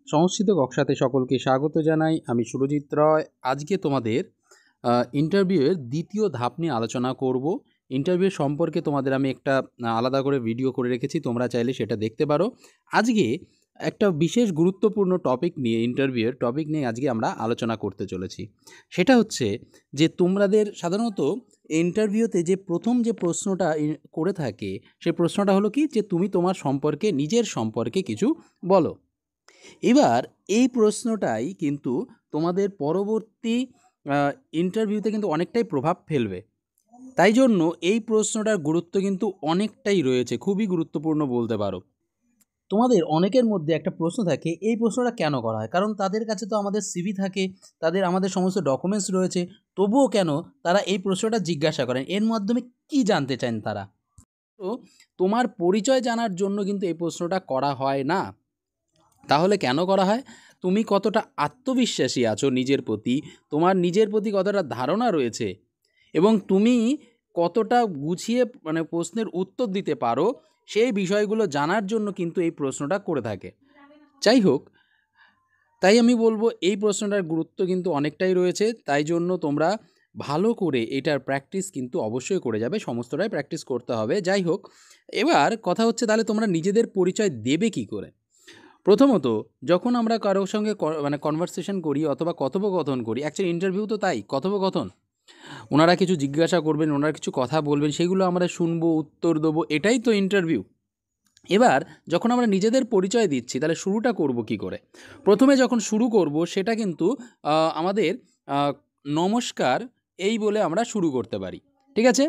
সংস্কৃত কক্ষাতে সকলকে স্বাগত জানাই। আমি সুরজিৎ রয়। আজকে তোমাদের ইন্টারভিউয়ের দ্বিতীয় ধাপ নিয়ে আলোচনা করব। ইন্টারভিউ সম্পর্কে তোমাদের আমি একটা আলাদা করে ভিডিও করে রেখেছি, তোমরা চাইলে সেটা দেখতে পারো। আজকে একটা বিশেষ গুরুত্বপূর্ণ ইন্টারভিউয়ের টপিক নিয়ে আজকে আমরা আলোচনা করতে চলেছি। সেটা হচ্ছে যে তোমাদের সাধারণত ইন্টারভিউতে যে প্রথম যে প্রশ্নটা করে থাকে, সেই প্রশ্নটা হলো কি, যে তুমি তোমার সম্পর্কে, নিজের সম্পর্কে কিছু বলো। এবার এই প্রশ্নটাই কিন্তু তোমাদের পরবর্তী ইন্টারভিউতে কিন্তু অনেকটাই প্রভাব ফেলবে। তাই জন্য এই প্রশ্নটার গুরুত্ব কিন্তু অনেকটাই রয়েছে, খুবই গুরুত্বপূর্ণ বলতে পারো। তোমাদের অনেকের মধ্যে একটা প্রশ্ন থাকে, এই প্রশ্নটা কেন করা হয়? কারণ তাদের কাছে তো আমাদের সিভি থাকে, আমাদের সমস্ত ডকুমেন্টস রয়েছে, তবুও কেন তারা এই প্রশ্নটা জিজ্ঞাসা করেন? এর মাধ্যমে কি জানতে চান তারা? তো তোমার পরিচয় জানার জন্য কিন্তু এই প্রশ্নটা করা হয় না। তাহলে কেন করা হয়? তুমি কতটা আত্মবিশ্বাসী আছো নিজের প্রতি, তোমার নিজের প্রতি কতটা ধারণা রয়েছে, এবং তুমি কতটা গুছিয়ে প্রশ্নের উত্তর দিতে পারো, সেই বিষয়গুলো জানার জন্য কিন্তু এই প্রশ্নটা করে থাকে। যাই হোক, তাই আমি বলবো এই প্রশ্নটার গুরুত্ব কিন্তু অনেকটাই রয়েছে। তাই জন্য তোমরা ভালো করে এটার প্র্যাকটিস কিন্তু অবশ্যই করে যাবে, সমস্তটাই প্র্যাকটিস করতে হবে। যাই হোক, এবার কথা হচ্ছে, তাহলে তোমরা নিজেদের পরিচয় দেবে কি করে? প্রথমত, যখন আমরা কারোর সঙ্গে কনভারসেশন করি অথবা কথোপকথন করি, অ্যাকচুয়ালি ইন্টারভিউ তো তাই, কথোপকথন। ওনারা কিছু জিজ্ঞাসা করবেন, ওনারা কিছু কথা বলবেন, সেগুলো আমরা শুনবো, উত্তর দেবো, এটাই তো ইন্টারভিউ। এবার যখন আমরা নিজেদের পরিচয় দিচ্ছি, তাহলে শুরুটা করব কি করে? প্রথমে যখন শুরু করব, সেটা কিন্তু আমাদের নমস্কার এই বলে আমরা শুরু করতে পারি। ঠিক আছে?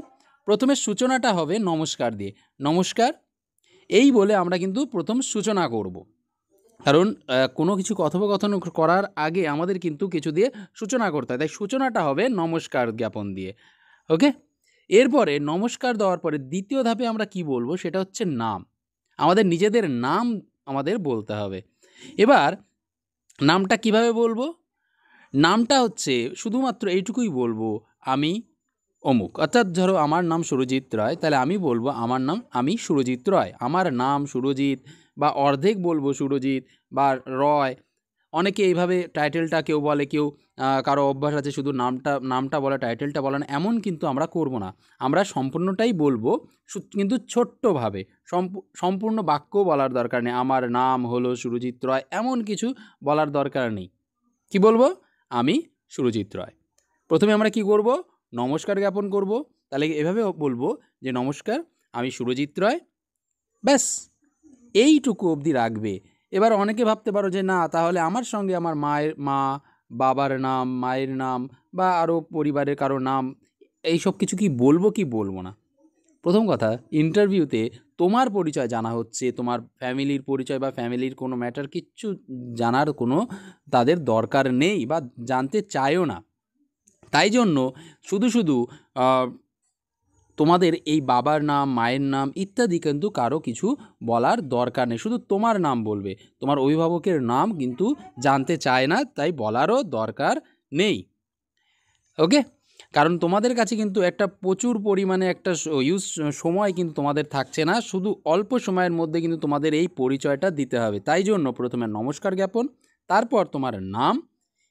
প্রথমে সূচনাটা হবে নমস্কার দিয়ে। নমস্কার এই বলে আমরা কিন্তু প্রথম সূচনা করব। কারণ কোনো কিছু কথোপকথন করার আগে আমাদের কিন্তু কিছু দিয়ে সূচনা করতে হয়, তাই সূচনাটা হবে নমস্কার জ্ঞাপন দিয়ে। ওকে? এরপরে নমস্কার দেওয়ার পরে দ্বিতীয় ধাপে আমরা কি বলবো, সেটা হচ্ছে নাম। আমাদের নিজেদের নাম আমাদের বলতে হবে। এবার নামটা কিভাবে বলবো? নামটা হচ্ছে শুধুমাত্র এইটুকুই বলবো, আমি অমুক। অর্থাৎ ধরো আমার নাম সুরজিৎ রায়, তাহলে আমি বলবো আমি সুরজিৎ রয়, আমার নাম সুরজিৎ, বা অর্ধেক বলবো সুরজিৎ বা রয়। অনেকে এইভাবে টাইটেলটা কেউ বলে, কেউ কারো অভ্যাস আছে শুধু নামটা বলা, টাইটেলটা বলা না, এমন কিন্তু আমরা করব না। আমরা সম্পূর্ণটাই বলবো, কিন্তু ছোট্টভাবে। সম্পূর্ণ বাক্য বলার দরকার নেই। আমার নাম হলো সুরজিৎ রয়, এমন কিছু বলার দরকার নেই। কি বলবো? আমি সুরজিৎ রয়। প্রথমে আমরা কি করব? নমস্কার জ্ঞাপন করব। তাহলে এভাবে বলবো যে নমস্কার, আমি সুরজিৎ রয়। ব্যাস, এইটুকু অবধি রাখবে। এবার অনেকে ভাবতে পারো যে না, তাহলে আমার সঙ্গে আমার বাবার নাম, মায়ের নাম, বা আরও পরিবারের কারো নাম, এইসব কিছু কি বলবো কি বলবো না? প্রথম কথা, ইন্টারভিউতে তোমার পরিচয় জানা হচ্ছে, তোমার ফ্যামিলির পরিচয় বা ফ্যামিলির কোনো ম্যাটার কিচ্ছু জানার কোনো তাদের দরকার নেই, বা জানতে চায়ও না। তাই জন্য শুধু তোমাদের এই বাবার নাম, মায়ের নাম ইত্যাদি কিন্তু কারো কিছু বলার দরকার নেই। শুধু তোমার নাম বলবে, তোমার অভিভাবকের নাম কিন্তু জানতে চায় না, তাই বলারও দরকার নেই। ওকে? কারণ তোমাদের কাছে কিন্তু একটা প্রচুর পরিমাণে একটা সময় কিন্তু তোমাদের থাকছে না, শুধু অল্প সময়ের মধ্যে কিন্তু তোমাদের এই পরিচয়টা দিতে হবে। তাই জন্য প্রথমে নমস্কার জ্ঞাপন, তারপর তোমার নাম,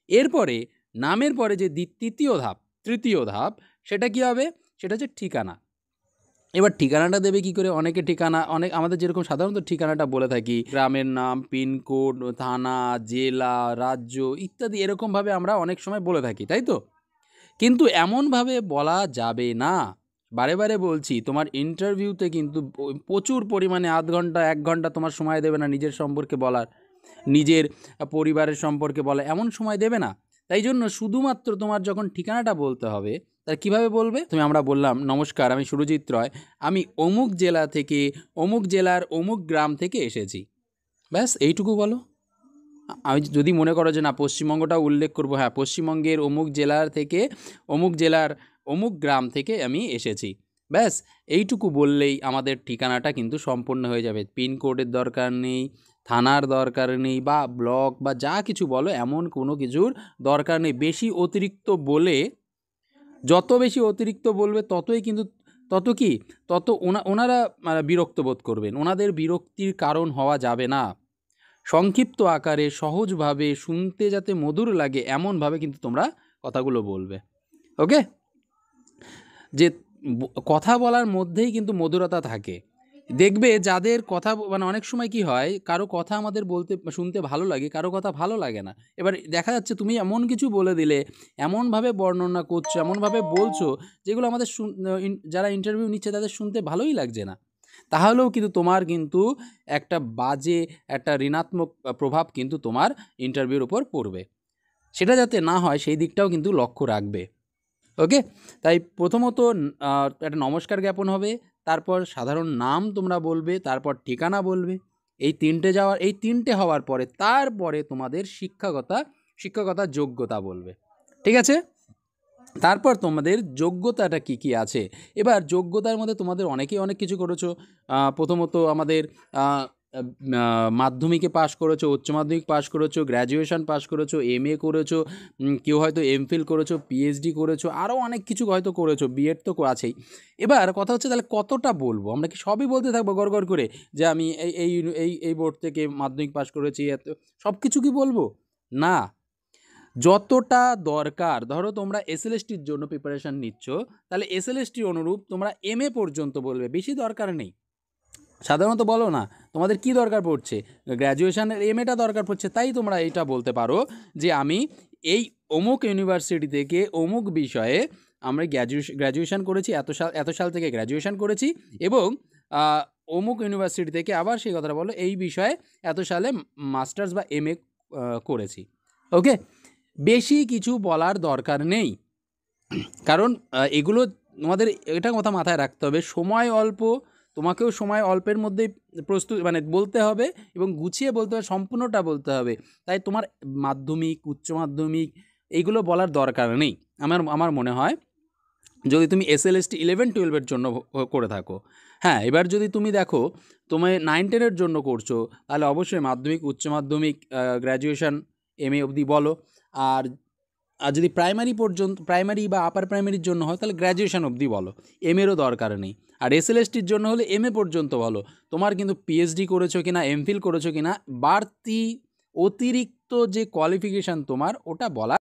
এরপরে নামের পরে যে তৃতীয় ধাপ, সেটা কি হবে? সেটা হচ্ছে ঠিকানা। এবার ঠিকানাটা দেবে কি করে? অনেক আমাদের যেরকম সাধারণত ঠিকানাটা বলে থাকি, গ্রামের নাম, পিনকোড, থানা, জেলা, রাজ্য ইত্যাদি, এরকমভাবে আমরা অনেক সময় বলে থাকি, তাই তো? কিন্তু এমনভাবে বলা যাবে না। বারে বারে বলছি, তোমার ইন্টারভিউতে কিন্তু প্রচুর পরিমাণে আধ ঘন্টা 1 ঘন্টা তোমার সময় দেবে না নিজের সম্পর্কে বলার, নিজের পরিবারের সম্পর্কে বলা, এমন সময় দেবে না। তাই জন্য শুধুমাত্র তোমার যখন ঠিকানাটা বলতে হবে, তার কিভাবে বলবে? আমরা বললাম নমস্কার, আমি সুরজিৎ রয়, আমি অমুক জেলা থেকে, অমুক জেলার অমুক গ্রাম থেকে এসেছি। ব্যাস এইটুকু বলো। আমি যদি মনে করো যে না, পশ্চিমবঙ্গটাও উল্লেখ করবো, হ্যাঁ, পশ্চিমবঙ্গের অমুক জেলার থেকে, অমুক জেলার অমুক গ্রাম থেকে আমি এসেছি। ব্যাস এইটুকু বললেই আমাদের ঠিকানাটা কিন্তু সম্পূর্ণ হয়ে যাবে। পিনকোডের দরকার নেই, থানার দরকার নেই, বা ব্লক বা যা কিছু বলো, এমন কোনো কিছুর দরকার নেই। যত বেশি অতিরিক্ত বলবে তত ওনারা বিরক্ত বোধ করবেন। ওনাদের বিরক্তির কারণ হওয়া যাবে না। সংক্ষিপ্ত আকারে সহজভাবে শুনতে যাতে মধুর লাগে এমনভাবে কিন্তু তোমরা কথাগুলো বলবে। ওকে, যে কথা বলার মধ্যেই কিন্তু মধুরতা থাকে। দেখবে যাদের কথা মানে অনেক সময় কি হয়, কারো কথা আমাদের বলতে শুনতে ভালো লাগে, কারো কথা ভালো লাগে না। এবার দেখা যাচ্ছে তুমি এমন কিছু বলে দিলে, এমনভাবে বর্ণনা করছো, এমনভাবে বলছো যেগুলো আমাদের যারা ইন্টারভিউ নিচ্ছে তাদের শুনতে ভালোই লাগছে না। তাহলেও কিন্তু তোমার কিন্তু একটা বাজে, একটা ঋণাত্মক প্রভাব কিন্তু তোমার ইন্টারভিউর উপর পড়বে। সেটা যাতে না হয় সেই দিকটাও কিন্তু লক্ষ্য রাখবে। ওকে, তাই প্রথমত একটা নমস্কার জ্ঞাপন হবে, তারপর সাধারণ নাম তোমরা বলবে, তারপর ঠিকানা বলবে। এই তিনটে হওয়ার পরে তারপরে তোমাদের শিক্ষকতা যোগ্যতা বলবে। ঠিক আছে, তারপর তোমাদের যোগ্যতাটা কি কি আছে। এবার যোগ্যতার মধ্যে তোমাদের অনেকেই অনেক কিছু করেছো। প্রথমত আমাদের মাধ্যমিকে পাশ করেছো, উচ্চ মাধ্যমিক পাশ করেছো, গ্র্যাজুয়েশন পাশ করেছো, এমএ করেছো, কেউ হয়তো এমফিল করেছো, পিএইচডি করেছো, আরও অনেক কিছু হয়তো করেছো, বিএড তো আছেই। এবার কথা হচ্ছে তাহলে কতটা বলবো, আমরা কি সবই বলতে থাকবো গড় করে যে আমি এই এই এই এই বোর্ড থেকে মাধ্যমিক পাশ করেছি, এত সব কিছু কি বলবো? না, যতটা দরকার। ধরো তোমরা এসএলএসটির জন্য প্রিপারেশান নিচ্ছ, তাহলে এসএলএসটি অনুরূপ তোমরা এমএ পর্যন্ত বলবে, বেশি দরকার নেই। সাধারণত বলো না তোমাদের কি দরকার পড়ছে, গ্র্যাজুয়েশনের এমএটা দরকার পড়ছে, তাই তোমরা এইটা বলতে পারো যে আমি এই অমুক ইউনিভার্সিটি থেকে অমুক বিষয়ে আমরা গ্র্যাজুয়েশন করেছি, এত সাল থেকে গ্র্যাজুয়েশন করেছি, এবং অমুক ইউনিভার্সিটি থেকে আবার সেই কথাটা বলো এই বিষয়ে এত সালে মাস্টার্স বা এমএ করেছি। ওকে, বেশি কিছু বলার দরকার নেই, কারণ এগুলো তোমাদের এটা কথা মাথায় রাখতে হবে, সময় অল্প, তোমাকেও সময় অল্পের মধ্যেই মানে বলতে হবে, এবং গুছিয়ে বলতে হবে, সম্পূর্ণটা বলতে হবে। তাই তোমার মাধ্যমিক, উচ্চ মাধ্যমিক এইগুলো বলার দরকার নেই আমার মনে হয়, যদি তুমি এসএলএসটি 11-12 জন্য করে থাকো। হ্যাঁ, এবার যদি তুমি দেখো তুমি 9-10 জন্য করছো, তাহলে অবশ্যই মাধ্যমিক, উচ্চ মাধ্যমিক, গ্র্যাজুয়েশন, এমএ অবধি বলো। আর যদি প্রাইমারি বা আপার প্রাইমারির জন্য হয় তাহলে গ্র্যাজুয়েশন অবধি বলো, এমএরও দরকার নেই। আর এসএলএসটির জন্য হলে এমএ পর্যন্ত বলো, তোমার কিন্তু পিএইচডি করেছো কিনা, এমফিল করেছো কিনা, বাড়তি অতিরিক্ত যে কোয়ালিফিকেশান তোমার ওটা বলা।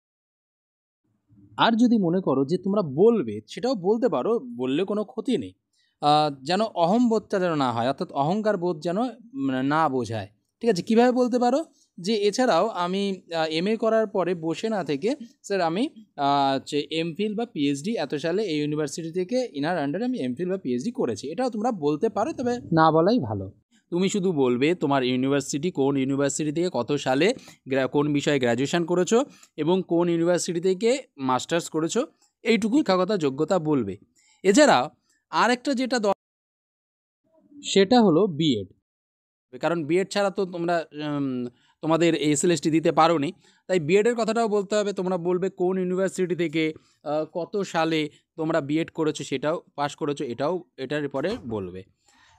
আর যদি মনে করো যে তোমরা বলবে, সেটাও বলতে পারো, বললে কোনো ক্ষতি নেই। যেন অহংবোধটা যেন না হয়, অর্থাৎ অহংকার বোধ যেন না বোঝায়। ঠিক আছে, কীভাবে বলতে পারো যে এছাড়াও আমি এমএ করার পরে বসে না থেকে স্যার আমি হচ্ছে এমফিল বা পিএইচডি এত সালে এই ইউনিভার্সিটি থেকে ইনার আন্ডারে আমি এমফিল বা পিএইচডি করেছি, এটাও তোমরা বলতে পারো, তবে না বলাই ভালো। তুমি শুধু বলবে তোমার ইউনিভার্সিটি, কোন ইউনিভার্সিটি থেকে কত সালে কোন বিষয়ে গ্র্যাজুয়েশন করেছো এবং কোন ইউনিভার্সিটি থেকে মাস্টার্স করেছো, এইটুকু শিক্ষাগত যোগ্যতা বলবে। এছাড়া আরেকটা যেটা সেটা হলো বিএড, কারণ বিএড ছাড়া তো তোমরা তোমাদের এসএলএসটি দিতে পারো নি, তাই বিএডের কথাটাও বলতে হবে। তোমরা বলবে কোন ইউনিভার্সিটি থেকে কত সালে তোমরা বিএড করেছো, সেটাও পাশ করেছো, এটার পরে বলবে।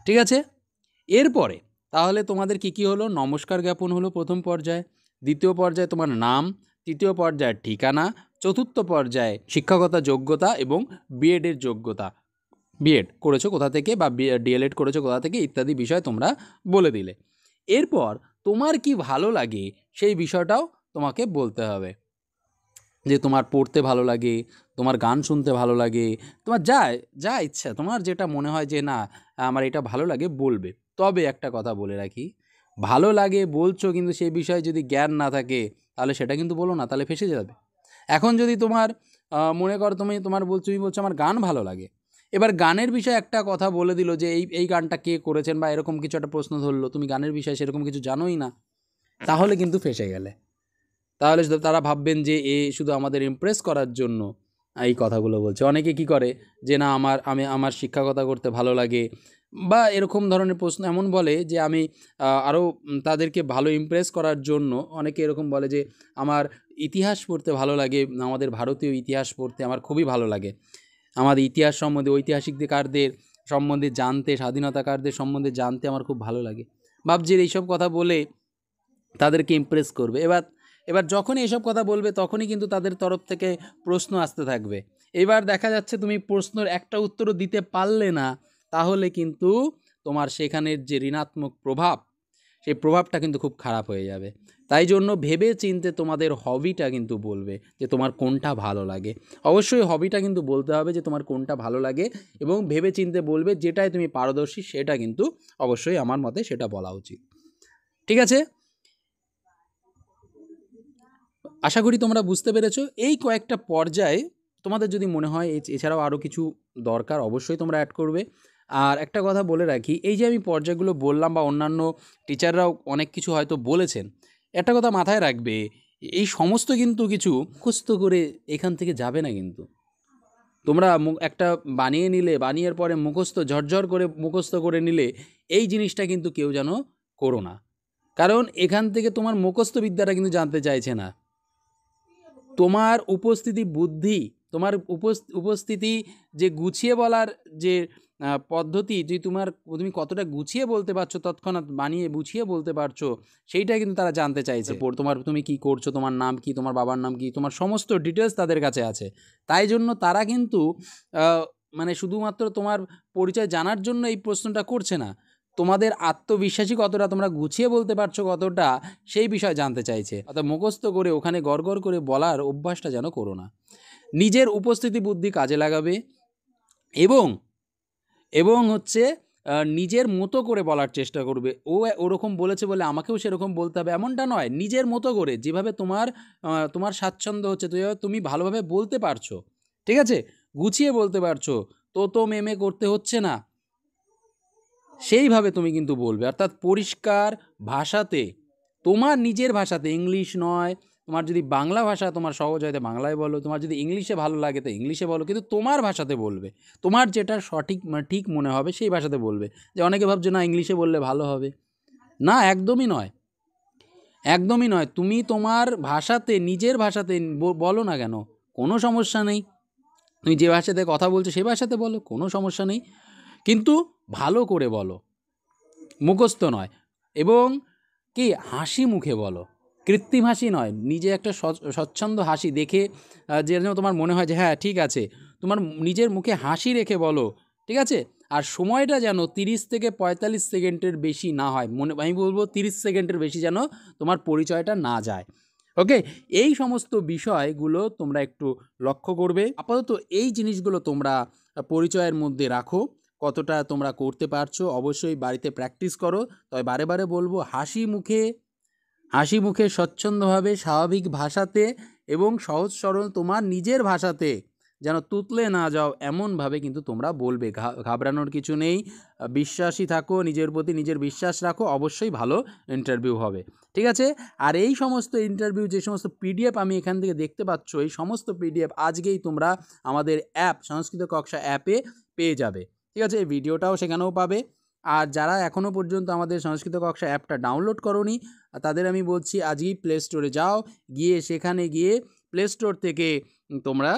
ঠিক আছে, এরপরে তাহলে তোমাদের কি হলো, নমস্কার জ্ঞাপন হলো প্রথম পর্যায়ে, দ্বিতীয় পর্যায়ে তোমার নাম, তৃতীয় পর্যায়ে ঠিকানা, চতুর্থ পর্যায়ে শিক্ষাগত যোগ্যতা এবং বিএডের যোগ্যতা, বিএড করেছো কোথা থেকে বা ডিএলএড করেছো কোথা থেকে ইত্যাদি বিষয় তোমরা বলে দিলে। এরপর তোমার কি ভালো লাগে সেই বিষয়টাও তোমাকে বলতে হবে, যে তোমার পড়তে ভালো লাগে, তোমার গান শুনতে ভালো লাগে, তোমার যা ইচ্ছা, তোমার যেটা মনে হয় যে না আমার এটা ভালো লাগে বলবে। তবে একটা কথা বলে রাখি, ভালো লাগে বলছো কিন্তু সেই বিষয়ে যদি জ্ঞান না থাকে তাহলে সেটা কিন্তু বলো না, তাহলে ফেঁসে যাবে। এখন যদি তোমার মনে করো তুমি বলছো আমার গান ভালো লাগে, এবার গানের বিষয়ে একটা কথা বলে দিল যে এই গানটা কে করেছেন বা এরকম কিছু একটা প্রশ্ন ধরলো, তুমি গানের বিষয়ে সেরকম কিছু জানোই না, তাহলে কিন্তু ফেঁসে গেলে। তাহলে তারা ভাববেন যে এ শুধু আমাদের ইমপ্রেস করার জন্য এই কথাগুলো বলছে। অনেকে কি করে যে না আমার শিক্ষকতা করতে ভালো লাগে, বা এরকম ধরনের প্রশ্ন এমন বলে যে আমি আরও তাদেরকে ভালো ইমপ্রেস করার জন্য অনেকে এরকম বলে যে আমার ইতিহাস পড়তে ভালো লাগে, আমাদের ভারতীয় ইতিহাস পড়তে আমার খুবই ভালো লাগে, আমাদের ইতিহাস সম্বন্ধে, ঐতিহাসিককারদের সম্বন্ধে জানতে, স্বাধীনতাকারদের সম্বন্ধে জানতে আমার খুব ভালো লাগে। ভাবছি এইসব কথা বলে তাদেরকে ইমপ্রেস করবে। এবার যখনই এসব কথা বলবে তখনই কিন্তু তাদের তরফ থেকে প্রশ্ন আসতে থাকবে। এবার দেখা যাচ্ছে তুমি প্রশ্নের একটা উত্তরও দিতে পারলে না, তাহলে কিন্তু তোমার সেখানের যে ঋণাত্মক প্রভাব সেই প্রভাবটা কিন্তু খুব খারাপ হয়ে যাবে। তাই জন্য ভেবে চিন্তে তোমাদের হবিটা কিন্তু বলবে যে তোমার কোনটা ভালো লাগে। অবশ্যই হবিটা কিন্তু বলতে হবে যে তোমার কোনটা ভালো লাগে, এবং ভেবে চিন্তে বলবে যেটায় তুমি পারদর্শী সেটা কিন্তু অবশ্যই আমার মতে সেটা বলা উচিত। ঠিক আছে, আশা করি তোমরা বুঝতে পেরেছো। এই কয়েকটা পর্যায়ে তোমাদের যদি মনে হয় এছাড়াও আরও কিছু দরকার, অবশ্যই তোমরা অ্যাড করবে। আর একটা কথা বলে রাখি, এই যে আমি পর্যায়গুলো বললাম বা অন্যান্য টিচাররাও অনেক কিছু হয়তো বলেছেন, একটা কথা মাথায় রাখবে, এই সমস্ত কিন্তু কিছু মুখস্থ করে এখান থেকে যাবে না। কিন্তু তোমরা একটা বানিয়ে নিলে, বানিয়ে পরে মুখস্থ ঝরঝর করে মুখস্থ করে নিলে, এই জিনিসটা কিন্তু কেউ যেন করো না। কারণ এখান থেকে তোমার মুখস্থ বিদ্যাটা কিন্তু জানতে চাইছে না, তোমার উপস্থিতি বুদ্ধি, তোমার উপস্থিতি যে গুছিয়ে বলার যে পদ্ধতি, যে তুমি কতটা গুছিয়ে বলতে পারছো, তৎক্ষণাৎ বানিয়ে গুছিয়ে বলতে পারছো, সেইটাই কিন্তু তারা জানতে চাইছে। তুমি কি করছো, তোমার নাম কি, তোমার বাবার নাম কি, তোমার সমস্ত ডিটেলস তাদের কাছে আছে। তাই জন্য তারা কিন্তু মানে শুধুমাত্র তোমার পরিচয় জানার জন্য এই প্রশ্নটা করছে না, তোমাদের আত্মবিশ্বাসী কতটা, তোমরা গুছিয়ে বলতে পারছো কতটা, সেই বিষয় জানতে চাইছে। অর্থাৎ মুখস্থ করে ওখানে গড়গড় করে বলার অভ্যাসটা যেন করো না। নিজের উপস্থিতি বুদ্ধি কাজে লাগাবে, এবং হচ্ছে নিজের মতো করে বলার চেষ্টা করবে। ওরকম বলেছে বলে আমাকেও সেরকম বলতে হবে এমনটা নয়, নিজের মতো করে যেভাবে তোমার স্বাচ্ছন্দ্য হচ্ছে, তুমি ভালোভাবে বলতে পারছো, ঠিক আছে, গুছিয়ে বলতে পারছো, তো মেমে করতে হচ্ছে না, সেইভাবে তুমি কিন্তু বলবে। অর্থাৎ পরিষ্কার ভাষাতে, তোমার নিজের ভাষাতে, ইংলিশ নয়। তোমার যদি বাংলা ভাষা তোমার সহজ হয় তো বাংলায় বলো, তোমার যদি ইংলিশে ভালো লাগে তো ইংলিশে বলো, কিন্তু তোমার ভাষাতে বলবে, তোমার যেটা সঠিক ঠিক মনে হবে সেই ভাষাতে বলবে। যে অনেকে ভাবছে না ইংলিশে বললে ভালো হবে, না, একদমই নয়, একদমই নয়। তুমি তোমার ভাষাতে, নিজের ভাষাতে বলো না কেন, কোনো সমস্যা নেই। তুমি যে ভাষাতে কথা বলছো সেই ভাষাতে বলো, কোনো সমস্যা নেই, কিন্তু ভালো করে বলো, মুখস্থ নয়। এবং কি, হাসি মুখে বলো, কৃত্রিম হাসি নয়, নিজে একটা স্বচ্ছন্দ হাসি দেখে যেন তোমার মনে হয় যে হ্যাঁ ঠিক আছে, তোমার নিজের মুখে হাসি রেখে বলো, ঠিক আছে। আর সময়টা যেন 30 থেকে 45 সেকেন্ডের বেশি না হয়, আমি বলবো 30 সেকেন্ডের বেশি যেন তোমার পরিচয়টা না যায়। ওকে, এই সমস্ত বিষয়গুলো তোমরা একটু লক্ষ্য করবে। আপাতত এই জিনিসগুলো তোমরা পরিচয়ের মধ্যে রাখো। কতটা তোমরা করতে পারছো অবশ্যই বাড়িতে প্র্যাকটিস করো। তবে বারে বারে বলবো, হাসি মুখে স্বচ্ছন্দভাবে, স্বাভাবিক ভাষাতে এবং সহজ সরল তোমার নিজের ভাষাতে যেন তুতলে না যাও, এমনভাবে কিন্তু তোমরা বলবে। ঘাবড়ানোর কিছু নেই, বিশ্বাসী থাকো, নিজের প্রতি নিজের বিশ্বাস রাখো, অবশ্যই ভালো ইন্টারভিউ হবে, ঠিক আছে। আর এই সমস্ত ইন্টারভিউ, যে সমস্ত পিডিএফ আমি এখান থেকে দেখতে পাচ্ছ, এই সমস্ত পিডিএফ আজকেই তোমরা আমাদের অ্যাপ সংস্কৃত কক্সা অ্যাপে পেয়ে যাবে, ঠিক আছে। এই ভিডিওটাও সেখানেও পাবে। আর যারা এখনও পর্যন্ত আমাদের সংস্কৃত কক্সা অ্যাপটা ডাউনলোড করোনি, তাদের আমি বলছি আজই প্লে স্টোরে যাও, সেখানে গিয়ে প্লে স্টোর থেকে তোমরা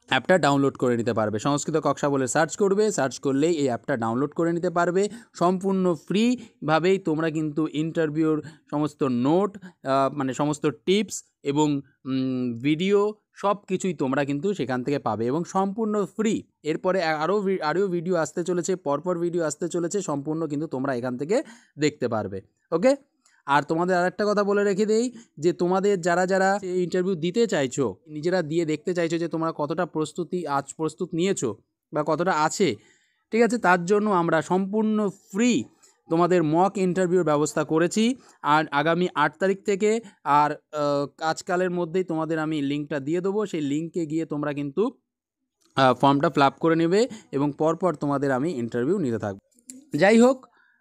অ্যাপটা ডাউনলোড করে নিতে পারবে। সংস্কৃত কক্সা বলে সার্চ করবে, সার্চ করলেই এই অ্যাপটা ডাউনলোড করে নিতে পারবে। সম্পূর্ণ ফ্রিভাবেই তোমরা কিন্তু ইন্টারভিউর সমস্ত নোট, মানে সমস্ত টিপস এবং ভিডিও সব কিছুই তোমরা কিন্তু সেখান থেকে পাবে, এবং সম্পূর্ণ ফ্রি। এরপরে আরও ভিডিও আসতে চলেছে, পরপর ভিডিও আসতে চলেছে, সম্পূর্ণ কিন্তু তোমরা এখান থেকে দেখতে পারবে। ওকে, আর তোমাদের আরেকটা কথা বলে রেখে দেই, যে তোমাদের যারা ইন্টারভিউ দিতে চাইছো, নিজেরা দিয়ে দেখতে চাইছো যে তোমরা কতটা প্রস্তুত নিয়েছো বা কতটা আছে, ঠিক আছে, তার জন্য আমরা সম্পূর্ণ ফ্রি তোমাদের মক ইন্টারভিউর ব্যবস্থা করেছি। আর আগামী 8 তারিখ থেকে, আর আজকালের মধ্যেই তোমাদের আমি লিঙ্কটা দিয়ে দেবো, সেই লিঙ্কে গিয়ে তোমরা কিন্তু ফর্মটা ফিল আপ করে নেবে, এবং পরপর তোমাদের আমি ইন্টারভিউ নিতে থাকবো। যাই হোক,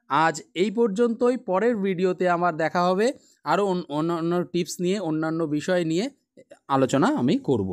আজ এই পর্যন্তই। পরের ভিডিওতে আমার দেখা হবে, আরও অন্যান্য টিপস নিয়ে, অন্যান্য বিষয় নিয়ে আলোচনা আমি করব।